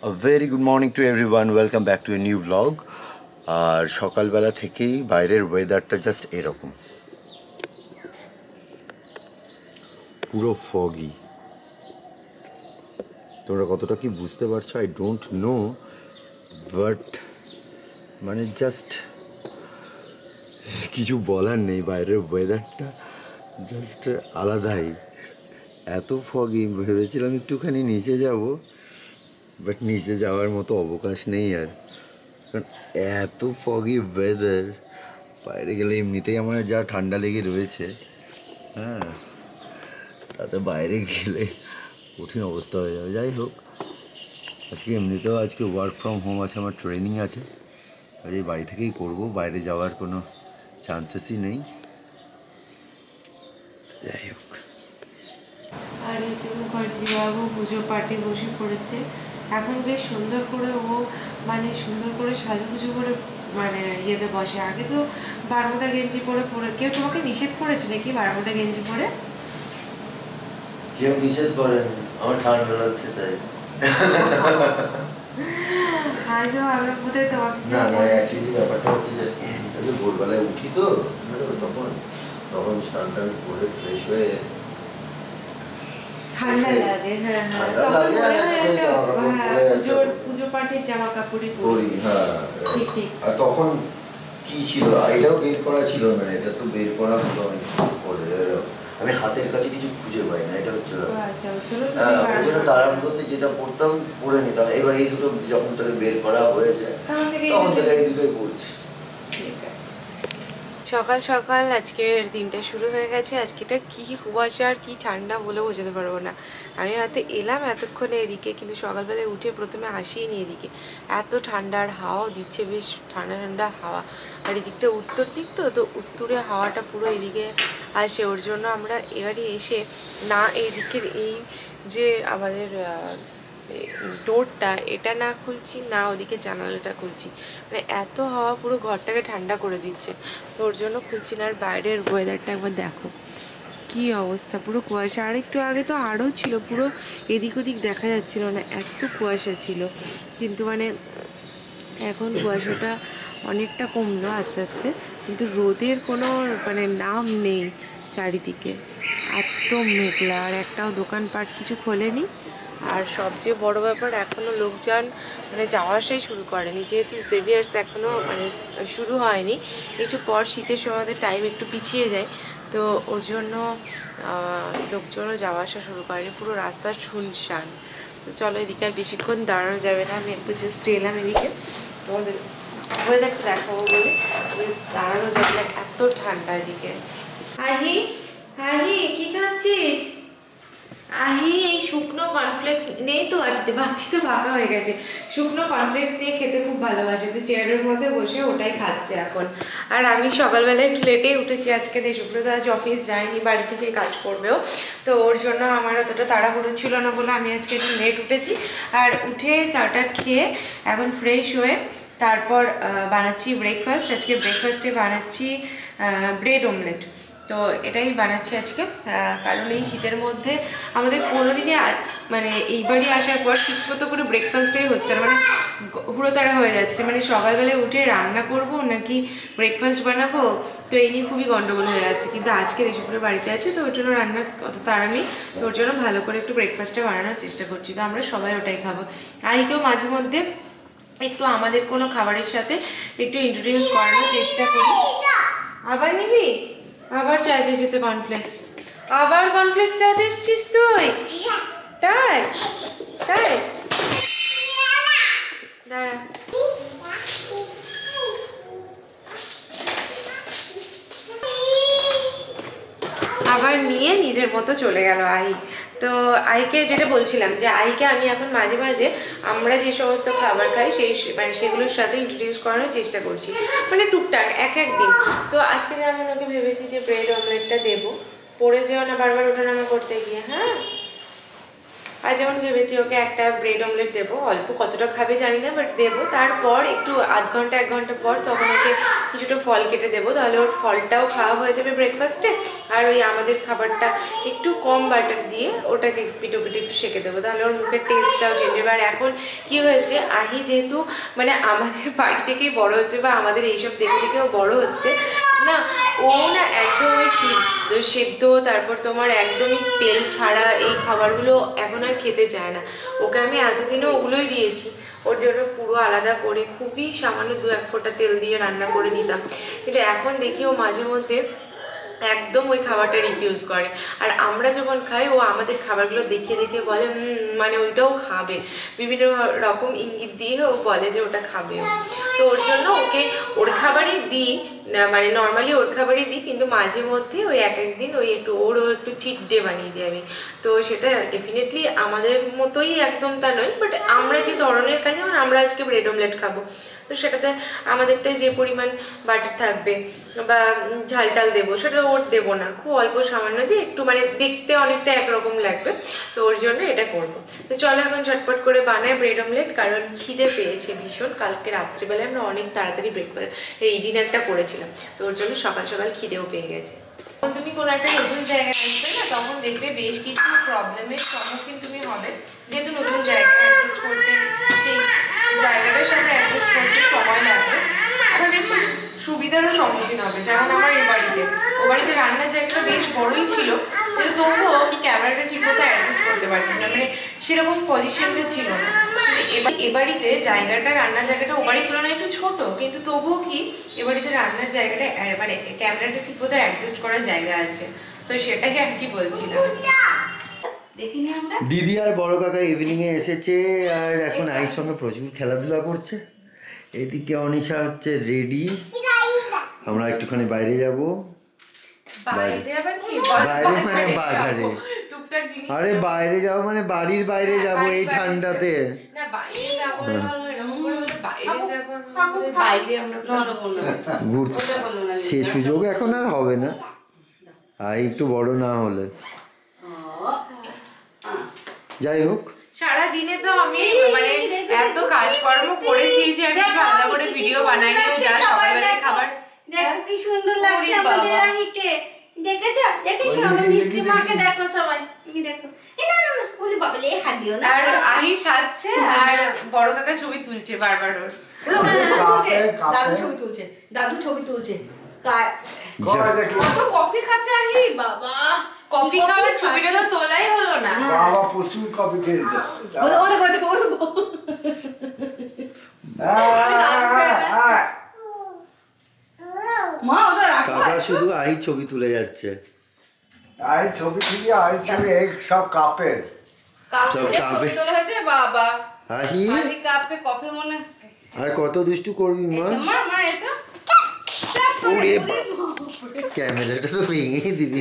A very good morning to everyone. Welcome back to a new vlog. আর সকালবেলা থেকেই বাইরের ওয়েদারটা জাস্ট এরকম, পুরো ফগি। তোমরা কতটা কি বুঝতে পারছো আই ডোন্ট নো, বাট মানে জাস্ট কিছু বলার নেই। বাইরের ওয়েদারটা জাস্ট আলাদাই, এত ফগি। ভেবেছিলাম একটুখানি নিচে যাব, বাট নিচে যাওয়ার মতো অবকাশ নেই আর, কারণ এত ফগি ওয়েদার। বাইরে গেলে এমনিতেই আমার যা ঠান্ডা লেগে রয়েছে, হ্যাঁ, তাতে বাইরে গেলে কঠিন অবস্থা হয়ে যাবে। যাই হোক, আজকে ওয়ার্ক ফ্রম হোম আছে, আমার ট্রেনিং আছে, আর এই বাড়ি থেকেই করবো, বাইরে যাওয়ার কোনো চান্সেসই নেই। যাই হোক, আর এই যে মুখার্জি বাবু পুজো পাঠে বসে পড়েছে। এখন বেশ সুন্দর করে ও সুন্দর করে সাজুগুজু করে ইয়েতে বসে। আগে তো বারমুডা গেঞ্জি পরে কেউ তোমাকে নিষেধ করেছে নাকি বারমুডা গেঞ্জি পরে? কেউ নিষেধ করেন, আমার ঠান্ডা লাগছে তাই। আজও আমরা বোধহয় তোমাকে না না, অ্যাকচুয়ালি ব্যাপারটা হচ্ছে যে ভোরবেলায় উঠি তো তখন স্নান টান করে ফ্রেশ হয়ে ঠান্ডা লাগে। পুজো পাঠের জামা কাপড়ই পরি। হ্যাঁ, আর তখন কি ছিল, এটাও বের করা ছিল না, এটা তো বের করা হলো অনেক পরে। আমি হাতের কাছে কিছু খুঁজে পাই না, এটা হচ্ছে তাড়াহুড়োতে যেটা পড়তাম পড়ে নিতাম। এবার এই দুটো যখন থেকে বের করা হয়েছে তখন থেকে এই দুটোই পড়ছি। সকাল সকাল আজকের দিনটা শুরু হয়ে গেছে। আজকেটা কি কুয়াশা আর কি ঠান্ডা বলে বোঝাতে পারবো না। আমি হয়তো এলাম এতক্ষণে এদিকে, কিন্তু সকালবেলায় উঠে প্রথমে আসিনি এদিকে। এত ঠান্ডা, আর হাওয়াও দিচ্ছে, বেশ ঠান্ডা ঠান্ডা হাওয়া। আর এদিকটা উত্তর দিক তো উত্তরে হাওয়াটা পুরো এদিকে আসে। ওর জন্য আমরা এবারে এসে না এইদিকের এই যে আমাদের ডোরটা এটা না খুলছি, না ওদিকে জানালাটা খুলছি, এত হাওয়া পুরো ঘরটাকে ঠান্ডা করে দিচ্ছে, তো ওর জন্য খুলছি না। আর বাইরের ওয়েদারটা একবার দেখো কি অবস্থা, পুরো কুয়াশা। আর একটু আগে তো আরও ছিল, পুরো এদিক ওদিক দেখা যাচ্ছিল না, এত কুয়াশা ছিল। কিন্তু এখন কুয়াশাটা অনেকটা কমলো আস্তে আস্তে, কিন্তু রোদের কোনো নাম নেই চারিদিকে। এত মেঘলা, আর একটাও দোকানপাট কিছু খোলেনি। আর সবচেয়ে বড় ব্যাপার, এখনও লোকজন যাওয়া আসাই শুরু করেনি, যেহেতু সেভিয়ার্স এখনও শুরু হয়নি। একটু পর শীতের সময় টাইম একটু পিছিয়ে যায়, তো ওর জন্য লোকজনও যাওয়া আসা শুরু করেনি, পুরো রাস্তা শুনশান। তো চলো, এদিকে আর বেশিক্ষণ দাঁড়ানো যাবে না, আমি একটু জাস্ট এলাম এদিকে তোমাদের ওয়েদারটা দেখাবো বলে। দাঁড়ানো যাবে না, এত ঠান্ডা এদিকে। আহি আহি, কি খাচ্ছিস? আহি এই শুকনো কর্নফ্লেক্স নেই তো, বাটি তো ফাঁকা হয়ে গেছে। শুকনো কর্নফ্লেক্স দিয়ে খেতে খুব ভালোবাসে, তো চেয়ারের মধ্যে বসে ওটাই খাচ্ছে এখন। আর আমি সকালবেলা একটু লেটেই উঠেছি আজকে, দেশপ্রিয় তো আজ অফিস যায়নি, বাড়ি থেকে কাজ করবেও, তো ওর জন্য আমার অতটা তাড়াহুড়ো ছিল না বলে আমি আজকে একটু লেট উঠেছি। আর উঠে চাটা খেয়ে এখন ফ্রেশ হয়ে তারপর বানাচ্ছি ব্রেকফাস্ট। আজকে ব্রেকফাস্টে বানাচ্ছি ব্রেড অমলেট। তো এটাই বানাচ্ছি আজকে, কারণ এই শীতের মধ্যে আমাদের কোনোদিনই এই বাড়ি আসার পর ঠিকমতো করে ব্রেকফাস্টটাই হচ্ছে না, হুড়োতাড়া হয়ে যাচ্ছে। সকালবেলায় উঠে রান্না করব নাকি ব্রেকফাস্ট বানাবো, তো এই নিয়ে খুবই গন্ডগোল হয়ে যাচ্ছে। কিন্তু আজকে ঋষভপুরের বাড়িতে আছে, তো ওর জন্য রান্নার অত তাড়া নেই, তো ওর জন্য ভালো করে একটু ব্রেকফাস্টটা বানানোর চেষ্টা করছি। তো আমরা সবাই ওটাই খাবো। আইকেও মাঝে মধ্যে একটু আমাদের কোনো খাবারের সাথে একটু ইন্ট্রোডিউস করানোর চেষ্টা করি। আবার নিবি? আবার চাইতে এসেছে কর্নফ্লেক্স, আবার কর্নফ্লেক্স চাইতে এসেছিস তুই? তাই তাই, দাঁড়া। আবার নিয়ে নিজের মতো চলে গেল আই। তো আইকে যেটা বলছিলাম, যে আইকে আমি এখন মাঝে মাঝে আমরা যে সমস্ত খাবার খাই সেই সেগুলোর সাথে ইন্ট্রোডিউস করানোর চেষ্টা করছি, টুকটাক এক দিন। তো আজকে যেমন ওকে ভেবেছি যে ব্রেড অমলেটটা দেবো, পড়ে যেও না বারবার ওঠানামা করতে গিয়ে। হ্যাঁ, আর যেমন ভেবেছি ওকে একটা ব্রেড অমলেট দেবো, অল্প কতটা খাবে জানি না, বাট দেবো। তারপর একটু আধ ঘন্টা 1 ঘন্টা পর তখন ওকে কিছুটা ফল কেটে দেবো, তাহলে ওর ফলটাও খাওয়া হয়ে যাবে ব্রেকফাস্টে। আর ওই আমাদের খাবারটা একটু কম বাটার দিয়ে ওটাকে পিটো পিটো একটু সেঁকে দেবো, তাহলে ওর মুখের টেস্টটাও চেঞ্জ হবে। আর এখন কি হয়েছে, আহি যেহেতু মানে আমাদের বাড়ি থেকেই বড় হচ্ছে বা আমাদের এইসব দেখে দেখেও বড় হচ্ছে না, ও না একদম ওই সেদ্ধ তারপর তোমার একদমই তেল ছাড়া এই খাবারগুলো এখন আর খেতে চায় না। ওকে আমি এতদিনও ওগুলোই দিয়েছি, ওর জন্য পুরো আলাদা করে খুবই সামান্য 2-1 ফোঁটা তেল দিয়ে রান্না করে দিতাম, কিন্তু এখন দেখি ও মাঝে মধ্যে একদম ওই খাবারটা রিফিউজ করে। আর আমরা যখন খাই ও আমাদের খাবারগুলো দেখে দেখে বলে মানে ওইটাও খাবে, বিভিন্ন রকম ইঙ্গিত দিয়ে ও বলে যে ওটা খাবে। তো ওর জন্য ওকে ওর খাবারই দিই, মানে নর্মালি ওর খাবারই দিই, কিন্তু মাঝে মধ্যে ওই এক একদিন ওই ওরও একটু চিট ডে বানিয়ে দিই আমি। তো সেটা ডেফিনেটলি আমাদের মতোই একদম তা নয়, বাট আমরা যে ধরনের খাই, যেমন আমরা আজকে ব্রেড অমলেট খাবো, তো সেটাতে আমাদেরটাই যে পরিমাণ বাটার থাকবে বা ঝাল টাল দেবো সেটা ওর দেবো না, খুব অল্প সামান্য দিয়ে একটু মানে দেখতে অনেকটা একরকম লাগবে, তো ওর জন্য এটা করব। তো চলো এখন ঝটপট করে বানাই ব্রেড অমলেট, কারণ খিদে পেয়েছে ভীষণ। কালকে রাত্রিবেলায় আমরা অনেক তাড়াতাড়ি এই ডিনারটা করেছিলাম, তো ওর জন্য সকাল সকাল খিদেও পেয়ে গেছে। তুমি কোনো একটা নতুন জায়গায় আসবে না, তখন দেখবে বেশ কিছু প্রবলেমের সম্মুখীন তুমি হবে, যেহেতু নতুন জায়গা অ্যাডজাস্ট করতে, সেই জায়গাটার সাথে অ্যাডজাস্ট করতে সময় লাগবে। আবার বেশ কিছু সুবিধারও সম্মুখীন হবে, যেমন আমার ও বাড়িতে রান্নার জায়গাটা বেশ বড়ই ছিল, কিন্তু তবুও আমি ক্যামেরাটা ঠিক মতো অ্যাডজাস্ট করতে পারতাম না, মানে সেরকম পজিশনটা ছিল না। এ বাড়িতে জায়গাটা, রান্নার জায়গাটা ও বাড়ির তুলনায় একটু ছোট, কিন্তু তবুও কি এ বাড়িতে রান্নার জায়গাটা মানে ক্যামেরাটা ঠিক মতো অ্যাডজাস্ট করার জায়গা আছে, তো সেটাই আর কি বলছিলাম। দিদি আর বড় কাকা ইভিনিং এ এসেছে, আর এখন আইর সঙ্গে প্রচুর খেলাধুলা করছে। এদিকে অনিশা হচ্ছে রেডি, আমরা একটুখানি বাইরে যাব। বাইরে মানে বাজারে? আরে বাইরে যাবো মানে বাড়ির বাইরে যাব এই ঠান্ডাতে। সে সুযোগ এখন আর হবে না, আর একটু বড় না হলে। যাই হোক, সারাদিনে তো আমি মানে এত কাজকর্ম করেছি যে আমি আলাদা করে ভিডিও বানাইনি, যা সকালবেলায় খাবার। দেখো কি সুন্দর লাগছে আমাদের রাহিকে, দেখেছো দেখেছো আমার মিষ্টি মাকে দেখো সবাই, তুমি দেখো। না না না ওরে বাবা লে হাত দিও না। আর আহি সাজছে আর বড় কাকা ছবি তুলছে বারবার ওর। দাদু ছবি তুলছে, দাদু ছবি তুলছে। কত কফি খাচ্ছে আহি, বাবা কফি খাওয়ার ছবিটা তো তোলাই হলো না। বাবা প্রচুর কফি খেয়েছে। কাকা শুধু আই ছবি তুলে যাচ্ছে। আই ছবি তুলে আই ছবি এক সব কাপের। সব কাপের হয়েছে বাবা। আহি কাপকে কফি মনে। আর কত দুষ্টু করবি মা? মা মা এসো। ওরে ক্যামেরাটা তো ভেঙে দিবি।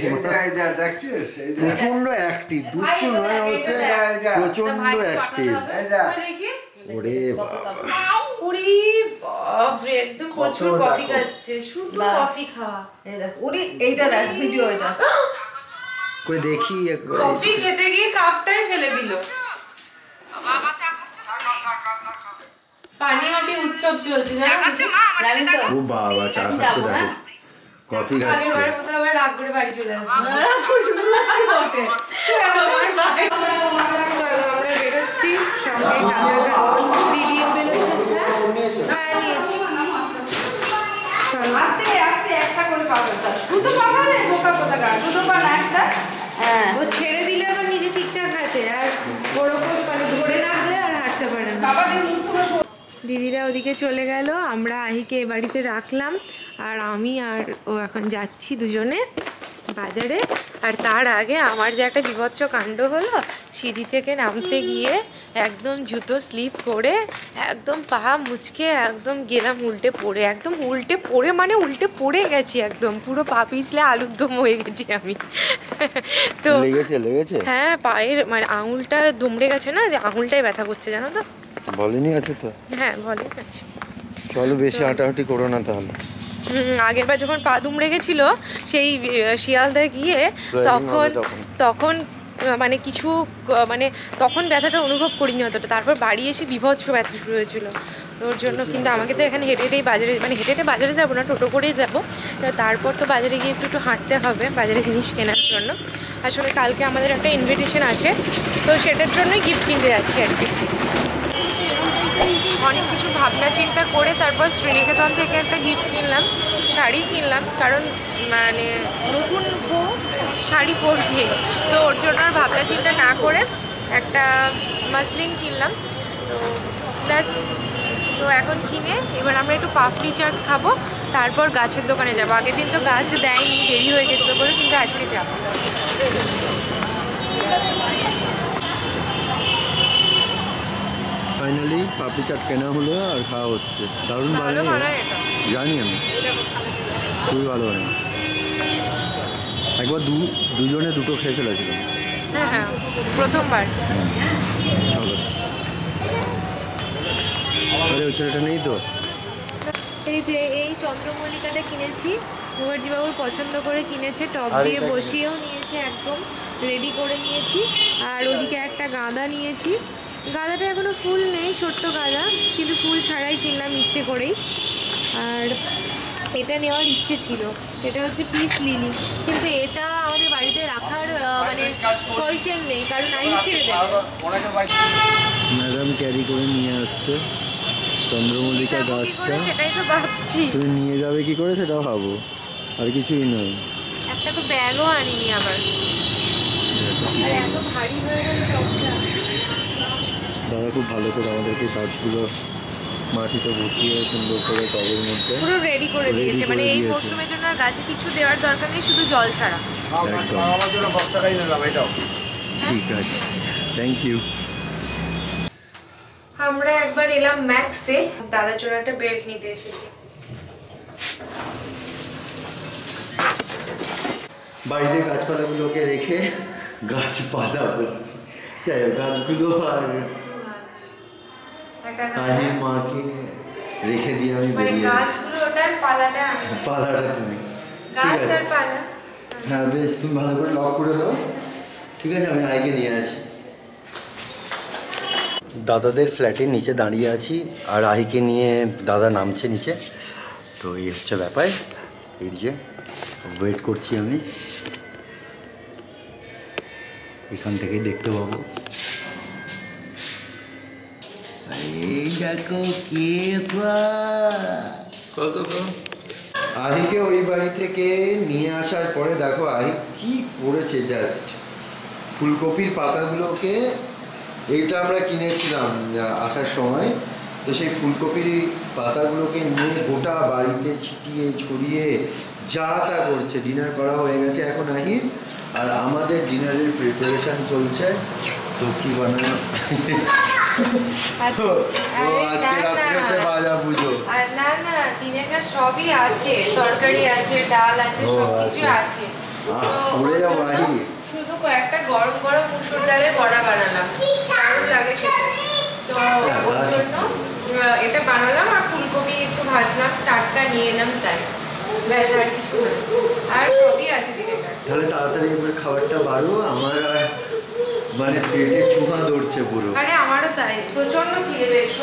দেখছিস প্রচন্ড অ্যাক্টিভ, দুষ্টু নয় হচ্ছে প্রচন্ড অ্যাক্টিভ। ওরে বাবা, ওরে বাপরে একদম প্রচুর কফি খাচ্ছে, শুধু কফি খাওয়া। এই দেখ ওরে এইটা দেখ ভিডিও এটা। কই দেখি একবার। কফি খেতে গিয়ে কাপটাই ফেলে দিল। পানিহাটি উৎসব চলছে জানেন তো? ও বাবা চা খাচ্ছে দেখো, কফি খাচ্ছে। আগেরবার কোথাও আবার রাগ করে বাড়ি চলে আসবে। চলো আমরা বেরোচ্ছি, সঙ্গে দিদিও বেরোচ্ছে। হ্যাঁ নিয়েছি। ও ছেড়ে দিলে আবার নিজে ঠিকঠাক হাতে, আর ওরকম মানে ধরে রাখলে আর হাঁটতে পারে না। দিদিরা ওদিকে চলে গেল, আমরা আহিকে এ বাড়িতে রাখলাম, আর আমি আর ও এখন যাচ্ছি দুজনে বাজারে। আর তার আগে আমার যে একটা বিভৎস কাণ্ড হলো, সিঁড়ি থেকে নামতে গিয়ে একদম জুতো স্লিপ করে একদম পা মুচকে একদম গেলাম উল্টে পড়ে, একদম উল্টে পড়ে মানে উল্টে পড়ে গেছি, একদম পুরো পা পিছলে আলুর দম হয়ে গেছি আমি। তো লেগেছে হ্যাঁ, পায়ের মানে আঙুলটা দুমড়ে গেছে না, আঙুলটাই ব্যথা করছে জানো তো। বলেনি আছে তো? হ্যাঁ বলে আছে। চলো বেশি হাঁটাহাঁটি করো না তাহলে। আগেরবার যখন পা দুমড়ে গেছিল সেই শিয়ালদায় গিয়ে, তখন মানে কিছু মানে তখন ব্যথাটা অনুভব করিনি অতটা, তারপর বাড়ি এসে বীভৎস ব্যথা শুরু হয়েছিল ওর জন্য। কিন্তু আমাকে তো এখানে হেঁটে হেঁটেই বাজারে, মানে হেঁটে হেঁটে বাজারে যাবো না, টোটো করেই যাবো। তারপর তো বাজারে গিয়ে একটু একটু হাঁটতে হবে বাজারে জিনিস কেনার জন্য। আসলে কালকে আমাদের একটা ইনভিটেশন আছে, তো সেটার জন্যই গিফট কিনতে যাচ্ছি আর কি। অনেক কিছু ভাবনা চিন্তা করে তারপর শ্রীনিকেতন থেকে একটা গিফট কিনলাম, শাড়ি কিনলাম, কারণ মানে নতুন বউ শাড়ি পরবে, তো ওর জন্য আর ভাবনা চিন্তা না করে একটা মাসলিন কিনলাম। তো প্লাস তো এখন কিনে এবার আমরা একটু পাপড়ি চাট খাবো, তারপর গাছের দোকানে যাবো। আগের দিন তো গাছ দেয়নি, দেরি হয়ে গেছিলো বলে, কিন্তু আজকে যাবো। ফাইনালি পাপড়ি চাট কেনা হলো আর খাওয়া হচ্ছে। দারুণ ভালো ভালো বানায় এটা, জানি আমি, খুবই ভালো হয়। একবার দুজনে দুটো খেয়ে ফেলেছিলাম। হ্যাঁ হ্যাঁ, প্রথমবার। চলো, আরে ওই ছেলেটা নেই তো। এই যে এই চন্দ্রমল্লিকাটা কিনেছি, মুখার্জিবাবুর পছন্দ করে কিনেছে, টপ দিয়ে বসিয়েও নিয়েছে, একদম রেডি করে নিয়েছি। আর ওদিকে একটা গাঁদা নিয়েছি, গাঁদাটা এখনো ফুল নেই, ছোট্ট গাঁদা, কিন্তু ফুল ছাড়াই কিনলাম ইচ্ছে করেই। আর এটা নেওয়ার ইচ্ছে ছিল, এটা হচ্ছে পিস লিলি, কিন্তু এটা আমাদের বাড়িতে রাখার মানে পয়সা নেই, কারণ আমি ছেড়ে দেবো। ম্যাডাম ক্যারি করে নিয়ে আসছে চন্দ্রমল্লিকা গাছটা। সেটাই তো ভাবছি, তুমি নিয়ে যাবে কি করে সেটাও ভাবো, আর কিছুই নয়। একটা তো ব্যাগও আনিনি আবার, আর এত ভারী হয়ে গেল টবটা। দাদা খুব ভালো করে আমাদেরকে গাছগুলো মাটিতে বসিয়ে সুন্দর করে টবের মধ্যে পুরো রেডি করে দিয়েছে, করে মানে এই দিয়েছে। মরশুমের জন্য আর গাছে কিছু দেওয়ার দরকার নেই, শুধু জল ছাড়া। একদম। আমার জন্য বস্তা খাই নিলাম এটাও। ঠিক আছে, থ্যাংক ইউ। আমরা একবার এলাম ম্যাক্সে, দাদার জন্য একটা বেল্ট নিতে এসেছি। বাড়িতে গাছপালাগুলোকে রেখে গাছপালা বলছি, যাই হোক গাছগুলো আর আহির মাকে রেখে দিয়ে আমি মানে বেরিয়ে গাছগুলো ওটার পালাটা আমি, পালাটা তুমি। ঠিক গাছ আছে, আর পালা। হ্যাঁ বেশ, তুমি ভালো করে লক করে দাও। ঠিক আছে, আমি আইকে নিয়ে আসি। দাদাদের ফ্ল্যাটের নিচে দাঁড়িয়ে আছি, আর আহিকে নিয়ে দাদা নামছে নিচে। তো এই হচ্ছে ব্যাপার, এই যে ওয়েট করছি আমি, এখান থেকেই দেখতে পাবো। এই দেখো কে আহিকে ওই বাড়ি থেকে নিয়ে আসার পরে দেখো আহি কি করেছে, জাস্ট ফুলকপির পাতাগুলোকে, এইটা আমরা কিনেছিলাম আসার সময়, তো সেই ফুলকপির পাতাগুলোকে নিয়ে গোটা বাড়িতে ছিটিয়ে ছড়িয়ে যা তা করছে। ডিনার করা হয়ে গেছে এখন আহির, আর আমাদের ডিনারের প্রিপারেশন চলছে। তো কি বানানো, আজকে রাত্রিতে বাজা পুজো। আর না না, দিনেরটা সবই আছে, তরকারি আছে, ডাল আছে, সবকিছু আছে। পড়ে যাবো আহি। শুধু কয়েকটা গরম গরম মুসুর ডালের বড়া বানালাম, দারুণ লাগে খেতে। তো ওর জন্য এটা বানালাম, আর ফুলকপি একটু ভাজলাম, টাটকা নিয়ে এলাম, তাই ব্যাস, আর কিছু না। আর সবই আছে দিনেরটা। তাহলে তাড়াতাড়ি এবার খাবারটা বাড়ো, আমার আর মানে পেটে চুমা ধরছে পুরো। আরে আমারও তাই, প্রচন্ড খিদে পেয়েছে।